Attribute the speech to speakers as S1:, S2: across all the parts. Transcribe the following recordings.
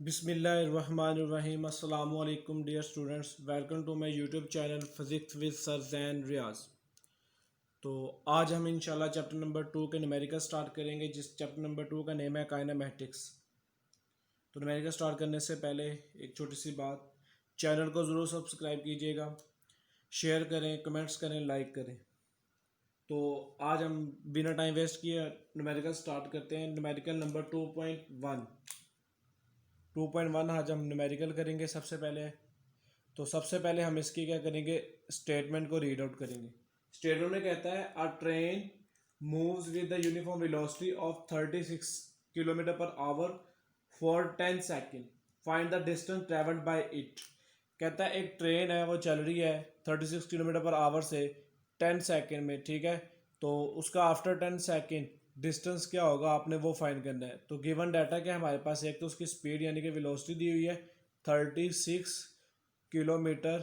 S1: बिस्मिल्लाहिर्रहमानिर्रहीम अस्सलाम वालेकुम dear students, welcome to my YouTube channel physics with sir Jain Riyaz. तो आज हम इंशाल्लाह चैप्टर नंबर 2 के न्यूमेरिकल स्टार्ट करेंगे, जिस चैप्टर नंबर 2 का नेम है काइनेमैटिक्स। तो न्यूमेरिकल स्टार्ट करने से पहले एक छोटी सी बात, चैनल को ज़रूर सब्सक्राइब कीजिएगा, शेयर करें, कमेंट्स करें, लाइक करें। तो आज हम बिना टाइम वेस्ट किए न्यूमेरिकल स्टार्ट करते हैं। न्यूमेरिकल नंबर 2.1 आज हम न्यूमेरिकल करेंगे। सबसे पहले हम इसकी क्या करेंगे, स्टेटमेंट को रीड आउट करेंगे। स्टेटमेंट में कहता है अ train moves with the uniform velocity of 36 kilometre per hour for 10 second, find the distance travelled by it. कहता है एक ट्रेन है, वो चल रही है 36 किलोमीटर पर आवर से 10 सेकेंड में, ठीक है। तो उसका आफ्टर 10 सेकेंड डिस्टेंस क्या होगा, आपने वो फाइंड करना है। तो गिवन डाटा क्या हमारे पास, एक तो उसकी स्पीड यानी कि वेलोसिटी दी हुई है 36 किलोमीटर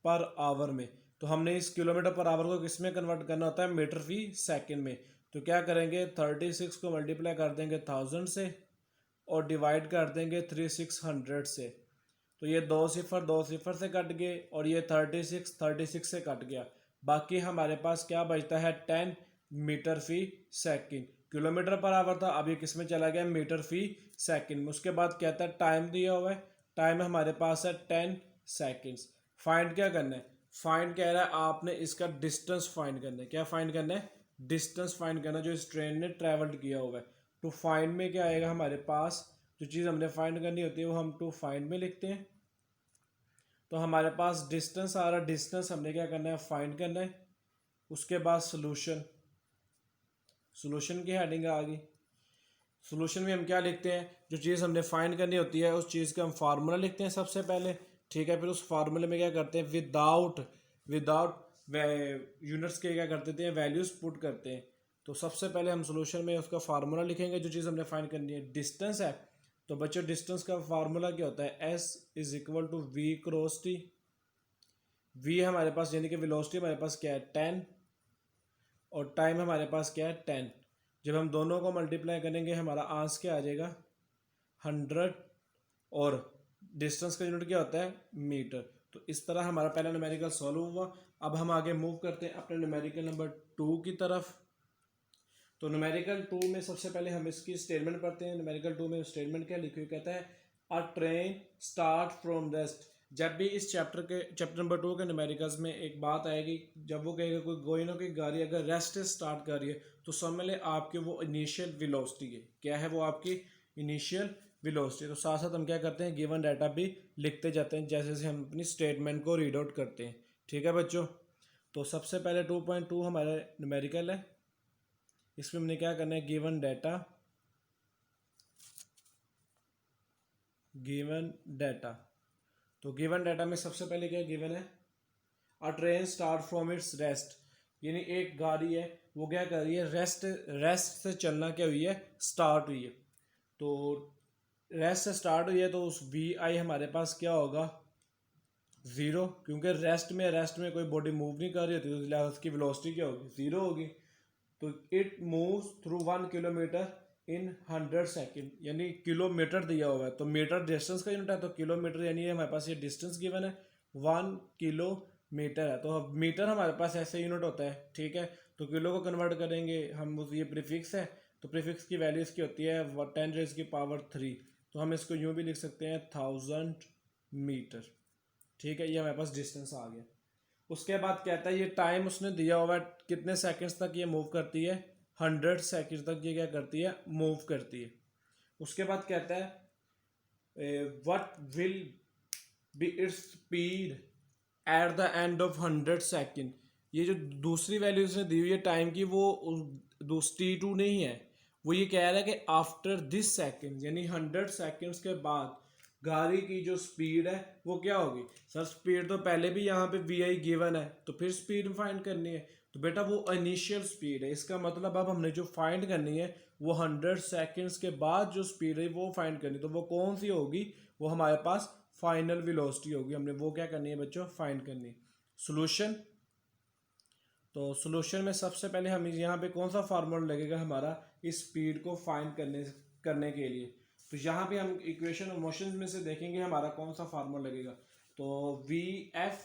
S1: पर आवर में। तो हमने इस किलोमीटर पर आवर को किस में कन्वर्ट करना होता है, मीटर फी सेकंड में। तो क्या करेंगे, 36 को मल्टीप्लाई कर देंगे 1000 से और डिवाइड कर देंगे 3600 से। तो ये दो सिफर से कट गए और ये 36 से कट गया। बाकी हमारे पास क्या बचता है, 10 metre per second. Kilometre per hour था, अब ये किस में चला गया, मीटर फी सेकंड में। उसके बाद कहता है टाइम दिया हुआ है, टाइम हमारे पास है 10 सेकंड्स। फाइंड क्या करना है, फाइंड कह रहा है आपने इसका डिस्टेंस फाइंड करना है। क्या फाइंड करना है, डिस्टेंस फाइंड करना जो इस ट्रेन ने ट्रेवल्ड किया हुआ है। टू फाइंड में क्या आएगा हमारे पास, जो चीज़ हमने फाइंड करनी होती है वो हम टू फाइंड में लिखते हैं। तो हमारे पास डिस्टेंस आ रहा है, डिस्टेंस हमने क्या करना है, फाइंड करना है। उसके बाद सोल्यूशन की हेडिंग आ गई। सोल्यूशन में हम क्या लिखते हैं, जो चीज़ हमने फाइंड करनी होती है उस चीज़ का हम फार्मूला लिखते हैं सबसे पहले, ठीक है। फिर उस फार्मूले में क्या करते हैं, विदाउट यूनिट्स के क्या करते हैं, वैल्यूज पुट करते हैं। तो सबसे पहले हम सोल्यूशन में उसका फार्मूला लिखेंगे, जो चीज़ हमने फाइंड करनी है डिस्टेंस है। तो बच्चों डिस्टेंस का फार्मूला क्या होता है, S is equal to V cross T. V हमारे पास यानी कि वेलोसिटी हमारे पास क्या है 10 और टाइम हमारे पास क्या है 10। जब हम दोनों को मल्टीप्लाई करेंगे हमारा आंसर क्या आ जाएगा 100 और डिस्टेंस का यूनिट क्या होता है मीटर। तो इस तरह हमारा पहला न्यूमेरिकल सॉल्व हुआ। अब हम आगे मूव करते हैं अपने न्यूमेरिकल नंबर 2 की तरफ। तो न्यूमेरिकल 2 में सबसे पहले हम इसकी स्टेटमेंट पढ़ते हैं। न्यूमेरिकल 2 में स्टेटमेंट क्या लिखी हुई, कहता है अ ट्रेन स्टार्ट फ्रॉम रेस्ट। जब भी इस चैप्टर नंबर 2 के न्यूमेरिकल्स में एक बात आएगी, जब वो कहेगा कोई ना कोई गाड़ी अगर रेस्ट से स्टार्ट कर रही है तो समझ ले आपके वो इनिशियल वेलोसिटी है। क्या है वो, आपकी इनिशियल वेलोसिटी। तो साथ साथ हम क्या करते हैं, गिवन डाटा भी लिखते जाते हैं जैसे जैसे हम अपनी स्टेटमेंट को रीड आउट करते हैं, ठीक है बच्चों। तो सबसे पहले 2.2 हमारा न्यूमेरिकल है। इसमें हमने क्या करना है, गिवन डाटा। तो गिवन डाटा में सबसे पहले क्या गिवन है, अ train start from its rest. यानी एक गाड़ी है वो क्या कर रही है, रेस्ट से चलना क्या हुई है, स्टार्ट हुई है। तो रेस्ट से स्टार्ट हुई है तो उस वी आई हमारे पास क्या होगा, ज़ीरो, क्योंकि रेस्ट में कोई बॉडी मूव नहीं कर रही होती, तो लिहाजा उसकी वेलोसिटी क्या होगी, ज़ीरो होगी। तो it moves through 1 kilometre in 100 second, यानी किलोमीटर दिया हुआ है तो मीटर डिस्टेंस का यूनिट है, तो किलोमीटर यानी हमारे पास ये डिस्टेंस गिवन है 1 किलोमीटर है। तो मीटर हमारे पास ऐसे यूनिट होता है, ठीक है। तो किलो को कन्वर्ट करेंगे हम, ये प्रीफिक्स है तो प्रीफिक्स की वैल्यू इसकी होती है 10⁻³ तो हम इसको यूँ भी लिख सकते हैं 1000 मीटर, ठीक है। ये हमारे पास डिस्टेंस आ गया। उसके बाद कहता है ये टाइम उसने दिया हुआ है कितने सेकंड्स तक ये मूव करती है, 100 सेकंड तक ये क्या करती है, मूव करती है। उसके बाद कहता है what will be its speed at the end of 100 second. ये जो दूसरी वैल्यू उसने दी हुई है टाइम की, वो T2 नहीं है, वो ये कह रहा है कि आफ्टर दिस सेकंड यानी 100 सेकंड्स के बाद गाड़ी की जो स्पीड है वो क्या होगी। सर स्पीड तो पहले भी यहाँ पे वी आई गिवन है, तो फिर स्पीड फाइंड करनी है। तो बेटा वो इनिशियल स्पीड है, इसका मतलब अब हमने जो फाइंड करनी है वो 100 सेकंड्स के बाद जो स्पीड है वो फाइंड करनी है। तो वो कौन सी होगी, वो हमारे पास फाइनल वेलोसिटी होगी। हमने वो क्या करनी है बच्चों, फाइंड करनी है। सोल्यूशन, तो सोल्यूशन में सबसे पहले हम यहाँ पे कौन सा फार्मूला लगेगा हमारा इस स्पीड को फाइंड करने के लिए। तो यहाँ पे हम इक्वेशन ऑफ मोशन में से देखेंगे हमारा कौन सा फार्मूला लगेगा। तो वी एफ,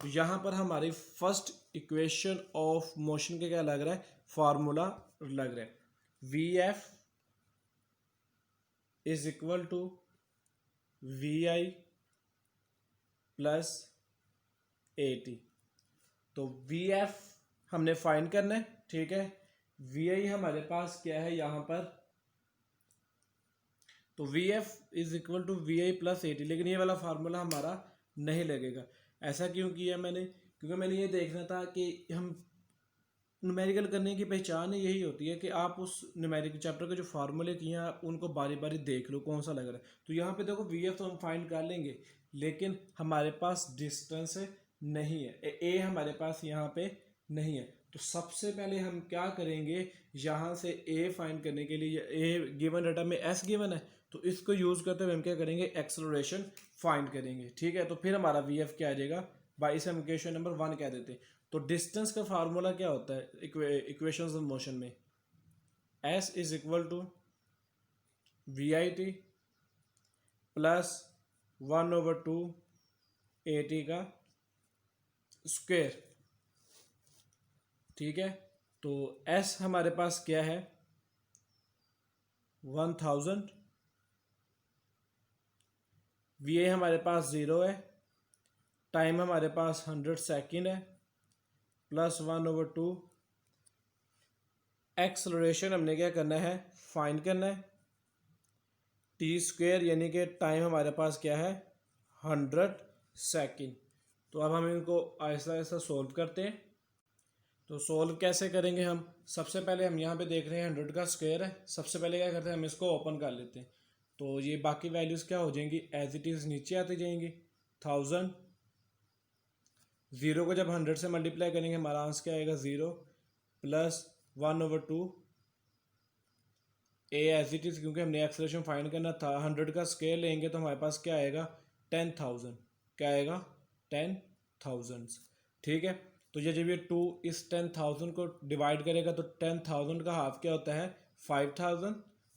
S1: तो यहाँ पर हमारी फर्स्ट इक्वेशन ऑफ मोशन के क्या लग रहा है, फार्मूला लग रहा है। V F is equal to V I plus A T. तो वी एफ हमने फाइंड करना है, ठीक है। वी आई हमारे पास क्या है यहाँ पर, तो V F is equal to V I plus A T, लेकिन ये वाला फार्मूला हमारा नहीं लगेगा। ऐसा क्यों किया मैंने, क्योंकि मैंने ये देखना था कि हम न्यूमेरिकल करने की पहचान यही होती है कि आप उस न्यूमेरिकल चैप्टर के जो फार्मूले किए हैं आप उनको बारी बारी देख लो कौन सा लग रहा है। तो यहाँ पे देखो वी एफ तो हम फाइंड कर लेंगे, लेकिन हमारे पास डिस्टेंस नहीं है, ए हमारे पास यहाँ पे नहीं है। तो सबसे पहले हम क्या करेंगे, यहाँ से ए फाइंड करने के लिए, ए गिवन डाटा में एस गिवन है, तो इसको यूज़ करते हुए हम क्या करेंगे, एक्सेलरेशन फाइंड करेंगे, ठीक है। तो फिर हमारा वी एफ क्या आ जाएगा, बाईस हम इक्वेशन नंबर 1 कह देते हैं। तो डिस्टेंस का फार्मूला क्या होता है इक्वेशंस ऑफ मोशन में, S is equal to V I T plus 1/2 A T का स्क्वायर, ठीक है। तो एस हमारे पास क्या है 1000, वी ए हमारे पास 0 है, टाइम हमारे पास 100 सेकेंड है, प्लस 1/2 एक्सलरेशन हमने क्या करना है, फाइंड करना है, टी स्क्वेयर यानी कि टाइम हमारे पास क्या है 100 सेकेंड। तो अब हम इनको आहिस्ता आहिस्ता सोल्व करते हैं। तो सोल्व कैसे करेंगे हम, सबसे पहले हम यहाँ पे देख रहे हैं 100 का स्क्वायर है, सबसे पहले क्या करते हैं हम इसको ओपन कर लेते हैं। तो ये बाकी वैल्यूज़ क्या हो जाएंगी, एज इट इज़ नीचे आती जाएंगी। 1000, 0 को जब 100 से मल्टीप्लाई करेंगे हमारा आंसर क्या आएगा 0, plus 1/2 A as it is, क्योंकि हमने एक्सेलरेशन फाइंड करना था। 100 का स्क्वायर लेंगे तो हमारे पास क्या आएगा 10,000, क्या आएगा 10,000, ठीक है। तो ये जब ये 2 इस 10,000 को डिवाइड करेगा तो 10,000 का हाफ क्या होता है 5,000,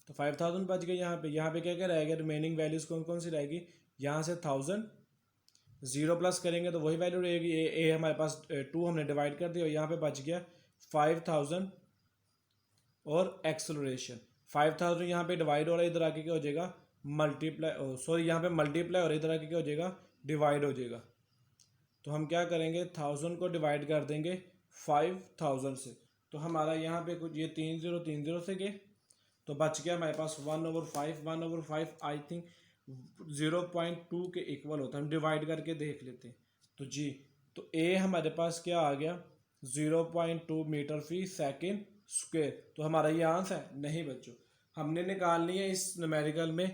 S1: तो 5,000 बच गए। यहाँ पे क्या क्या रहेगा, रिमेनिंग वैल्यूज़ कौन कौन सी रहेगी, यहाँ से 1000 0 प्लस करेंगे तो वही वैल्यू रहेगी, ए हमारे पास 2 हमने डिवाइड कर दिया और यहाँ पे बच गया 5000 और एक्सेलरेशन 5000 यहाँ पे डिवाइड हो रहा है, इधर आके क्या हो जाएगा मल्टीप्लाई, सॉरी यहाँ पे मल्टीप्लाई और इधर आके क्या हो जाएगा डिवाइड हो जाएगा। तो हम क्या करेंगे 1000 को डिवाइड कर देंगे 5000 से, तो हमारा यहाँ पे कुछ ये 3030 से गए, तो बच गया हमारे पास 1/5, 1/5 आई थिंक 0.2 के इक्वल होता है। हम डिवाइड करके देख लेते हैं। तो जी, तो ए हमारे पास क्या आ गया 0.2 मीटर फी सेकेंड स्क्वायर। तो हमारा ये आंसर है नहीं बच्चों, हमने निकालनी है इस न्यूमेरिकल में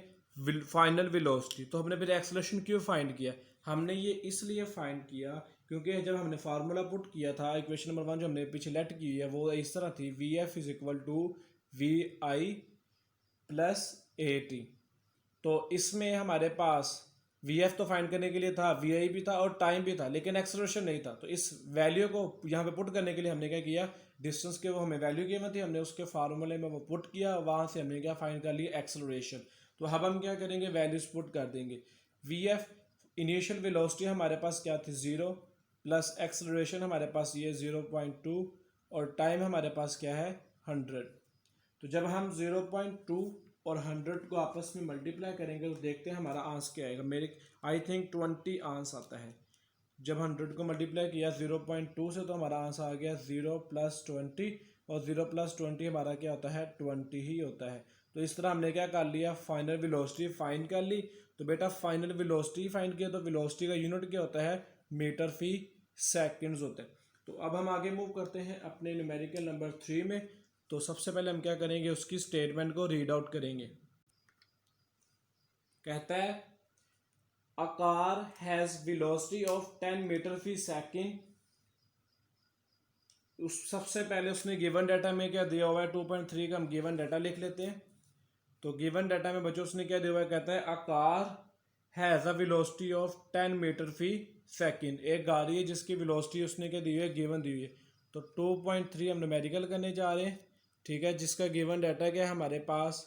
S1: फाइनल वेलोसिटी। तो हमने फिर एक्सेलरेशन क्यों फाइंड किया, हमने ये इसलिए फाइंड किया क्योंकि जब हमने फार्मूला पुट किया था इक्वेशन नंबर 1 जो हमने पीछे लेट की है वो इस तरह थी, V F is equal to V I plus A T. तो इसमें हमारे पास वी एफ तो फाइंड करने के लिए था, वी आई भी था और टाइम भी था, लेकिन एक्सेलरेशन नहीं था। तो इस वैल्यू को यहाँ पे पुट करने के लिए हमने क्या किया, डिस्टेंस के वो हमें वैल्यू गिवन थी, हमने उसके फार्मूले में वो पुट किया, वहाँ से हमने क्या फाइंड कर लिया एक्सेलरेशन। तो अब हम क्या करेंगे वैल्यूज पुट कर देंगे। वी एफ इनिशियल वेलोसिटी हमारे पास क्या थी 0, प्लस एक्सेलरेशन हमारे पास ये 0.2 और टाइम हमारे पास क्या है 100। तो जब हम 0.2 और 100 को आपस में मल्टीप्लाई करेंगे तो देखते हैं हमारा आंसर क्या आएगा। मेरे आई थिंक 20 आंसर आता है। जब 100 को मल्टीप्लाई किया 0.2 से तो हमारा आंसर आ गया 0 + 20 और 0 + 20 हमारा क्या होता है 20 ही होता है। तो इस तरह हमने क्या कर लिया फाइनल वेलोसिटी फाइंड कर ली। तो बेटा फाइनल वेलोसिटी फाइंड किया तो वेलोसिटी का यूनिट क्या होता है मीटर फी सेकंड्स होता है। तो अब हम आगे मूव करते हैं अपने न्यूमेरिकल नंबर 3 में। तो सबसे पहले हम क्या करेंगे उसकी स्टेटमेंट को रीड आउट करेंगे। कहता है a car has velocity of 10 metre per second. उस सबसे पहले उसने गिवन डाटा में क्या दिया हुआ है 2.3 का हम गिवन डाटा लिख लेते हैं। तो गिवन डाटा में बच्चों उसने क्या दिया हुआ है, कहता है a car has a velocity of 10 metre per second. एक गाड़ी है जिसकी वेलोसिटी उसने क्या दी हुई है गिवन दी हुई है। तो 2.3 हम न्यूमेरिकल करने जा रहे हैं, ठीक है, जिसका गिवन डाटा क्या है हमारे पास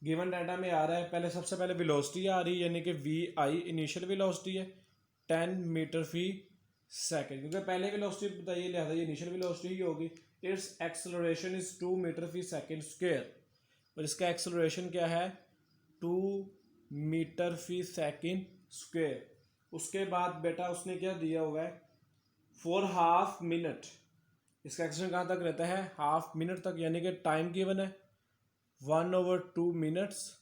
S1: गिवन डाटा में आ रहा है, पहले सबसे पहले वेलोसिटी आ रही है, यानी कि वी आई इनिशियल वेलोसिटी है 10 मीटर फी सेकेंड, क्योंकि पहले वेलोसिटी बताइए लिहाजा ये इनिशियल वेलोसिटी ही होगी। Its acceleration is 2 metre per second square, और इसका एक्सेलरेशन क्या है 2 मीटर फी सेकेंड स्क्वायर। उसके बाद बेटा उसने क्या दिया हुआ है फॉर हाफ मिनट, इसका एक्सेलरेशन कहाँ तक रहता है हाफ मिनट तक, यानी कि टाइम गिवन है 1/2 मिनट्स।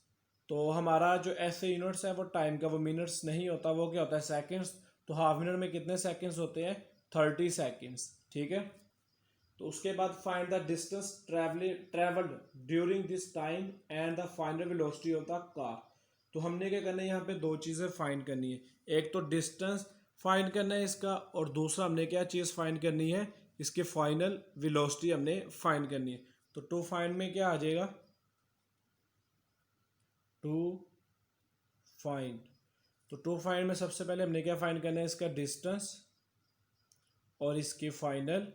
S1: तो हमारा जो ऐसे यूनिट्स है वो टाइम का, वो मिनट्स नहीं होता, वो क्या होता है सेकंड्स। तो हाफ मिनट में कितने सेकंड्स होते हैं 30 सेकंड्स, ठीक है। तो उसके बाद find the distance travelled during this time and the final velocity of the car. तो हमने क्या करना है यहाँ पे दो चीज़ें फाइंड करनी है, एक तो डिस्टेंस फाइंड करना है इसका, और दूसरा हमने क्या चीज़ फाइंड करनी है इसके फाइनल वेलोसिटी हमने फाइंड करनी है। तो टू फाइंड में क्या आ जाएगा टू फाइंड, तो टू फाइंड में सबसे पहले हमने क्या फाइंड करना है इसका डिस्टेंस और इसकी फाइनल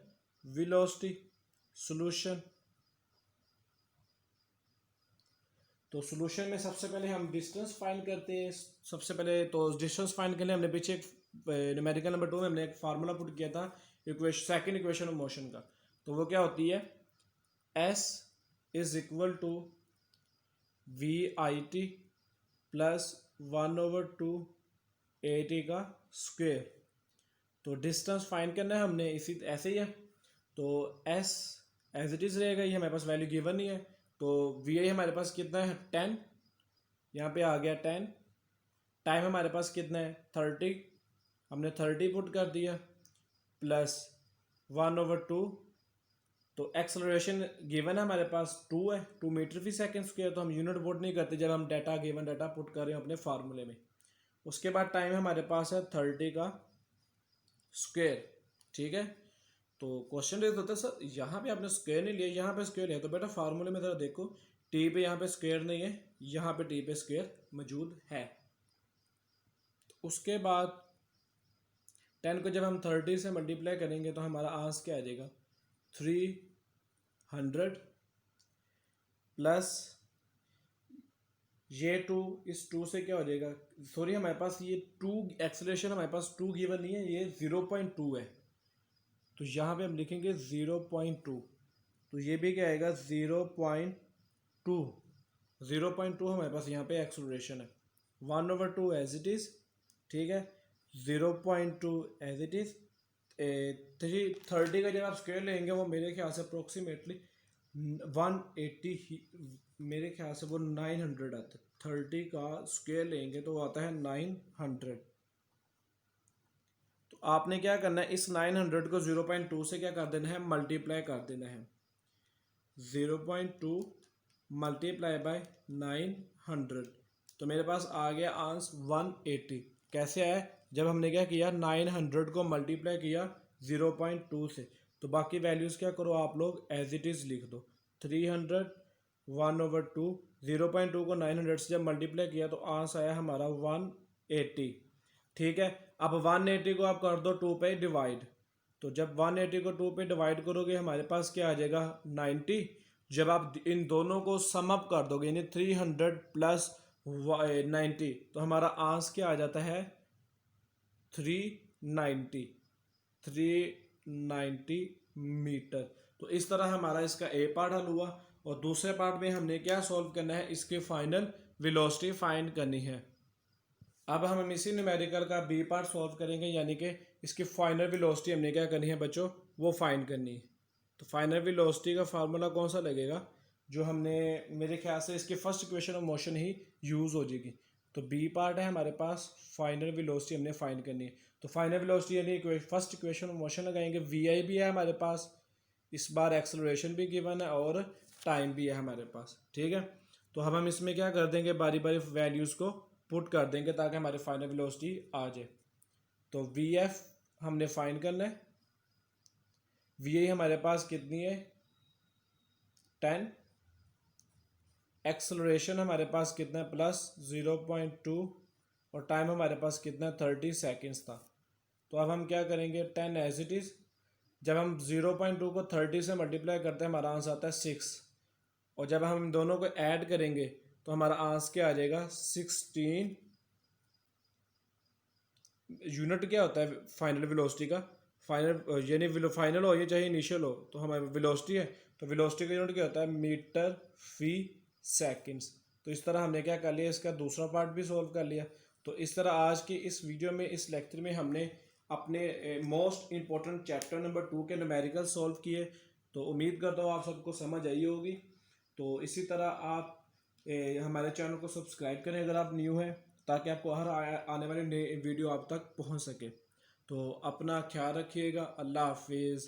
S1: वेलोसिटी। सॉल्यूशन, तो सॉल्यूशन में सबसे पहले हम डिस्टेंस फाइंड करते हैं। सबसे पहले तो डिस्टेंस फाइंड करने हमने पीछे एक न्यूमेरिकल नंबर 2 में हमने एक फार्मूला पुट किया था equation second equation of motion का। तो वो क्या होती है S is equal to V I T plus 1/2 AT का स्क्वेयर। तो डिस्टेंस फाइंड करना है हमने इसी ऐसे ही है, तो S एज इट इज़ रहेगा, ये हमारे पास वैल्यू गिवन नहीं है। तो वी आई हमारे पास कितना है 10, यहाँ पे आ गया 10। टाइम हमारे पास कितना है 30, हमने 30 पुट कर दिया प्लस 1/2। तो एक्सेलरेशन गिवन है हमारे पास 2 है, 2 मीटर फी सेकेंड स्क्वायर। तो हम यूनिट पुट नहीं करते जब हम डाटा गिवन डाटा पुट कर रहे हैं अपने फार्मूले में। उसके बाद टाइम हमारे पास है 30 का स्क्वायर, ठीक है। तो क्वेश्चन रेज होता है सर यहाँ पे आपने स्क्वायर नहीं लिया, यहाँ पे स्क्वायर लिया। तो बेटा फार्मूले में जरा देखो टी पे यहाँ पे स्क्वायर नहीं है, यहाँ पे टी पे स्क्वायर मौजूद है। तो उसके बाद 10 को जब हम 30 से मल्टीप्लाई करेंगे तो हमारा आंसर क्या आ जाएगा 300 प्लस ये 2, इस 2 से क्या हो जाएगा, सॉरी हमारे पास ये 2 एक्सेलरेशन हमारे पास 2 गिवन नहीं है, ये 0.2 है। तो यहाँ पे हम लिखेंगे 0.2, तो ये भी क्या आएगा 0.2। 0.2 हमारे पास यहाँ पे एक्सेलरेशन है, 1/2 एज इट इज़, ठीक है। 0.2 एज इट इज़। 30 का जब आप स्क्वायर लेंगे वो मेरे ख्याल से अप्रोक्सीमेटली 180 ही, मेरे ख्याल से वो 900 आता है। 30 का स्क्वायर लेंगे तो वो आता है 900। तो आपने क्या करना है इस 900 को 0.2 से क्या कर देना है मल्टीप्लाई कर देना है। 0.2 मल्टीप्लाई बाय 900, तो मेरे पास आ गया आंसर 180। कैसे आया, जब हमने क्या किया 900 को मल्टीप्लाई किया 0.2 से। तो बाकी वैल्यूज़ क्या करो आप लोग एज इट इज़ लिख दो, 300 1/2, 0.2 को 900 से जब मल्टीप्लाई किया तो आंसर आया हमारा 180, ठीक है। अब 180 को आप कर दो 2 पे डिवाइड, तो जब 180 को 2 पे डिवाइड करोगे हमारे पास क्या आ जाएगा 90। जब आप इन दोनों को सम अप कर दोगे यानी 300 प्लस 90, तो हमारा आंसर क्या आ जाता है 390 मीटर। तो इस तरह हमारा इसका ए पार्ट हल हुआ, और दूसरे पार्ट में हमने क्या सॉल्व करना है इसके फाइनल वेलोसिटी फाइंड करनी है। अब हम इसी न्यूमेरिकल का बी पार्ट सॉल्व करेंगे, यानी कि इसकी फाइनल वेलोसिटी हमने क्या करनी है बच्चों वो फाइंड करनी है। तो फाइनल वेलोसिटी का फार्मूला कौन सा लगेगा, जो हमने मेरे ख्याल से इसके first equation of motion he use हो जाएगी। तो बी पार्ट है हमारे पास, फाइनल वेलोसिटी हमने फाइंड करनी है। तो फाइनल वेलोसिटी यानी फर्स्ट इक्वेशन ऑफ मोशन लगाएंगे, वी आई भी है हमारे पास, इस बार एक्सेलरेशन भी गिवन है और टाइम भी है हमारे पास, ठीक है। तो हम इसमें क्या कर देंगे बारी बारी वैल्यूज़ को पुट कर देंगे ताकि हमारे फाइनल वेलोसिटी आ जाए। तो वी एफ हमने फाइंड करना है, वी आई हमारे पास कितनी है 10, एक्सेलरेशन हमारे पास कितना है प्लस 0.2, और टाइम हमारे पास कितना है 30 सेकेंड्स था। तो अब हम क्या करेंगे 10 एज इट इज़, जब हम 0.2 को 30 से मल्टीप्लाई करते हैं हमारा आंसर आता है 6, और जब हम इन दोनों को ऐड करेंगे तो हमारा आंसर क्या आ जाएगा 16 यूनिट। क्या होता है फाइनल वेलोसिटी का? फाइनल यानी फाइनल हो या चाहे इनिशियल हो, तो हमारी वेलोसिटी है, तो वेलोसिटी का यूनिट क्या होता है? मीटर फी सेकंड्स। तो इस तरह हमने क्या कर लिया, इसका दूसरा पार्ट भी सॉल्व कर लिया। तो इस तरह आज की इस वीडियो में, इस लेक्चर में हमने अपने मोस्ट इंपॉर्टेंट चैप्टर नंबर 2 के न्यूमेरिकल सॉल्व किए। तो उम्मीद करता हूँ आप सबको समझ आई होगी। तो इसी तरह आप हमारे चैनल को सब्सक्राइब करें अगर आप न्यू हैं, ताकि आपको हर आने वाली नई वीडियो आप तक पहुंच सके। तो अपना ख्याल रखिएगा। अल्लाह हाफिज़।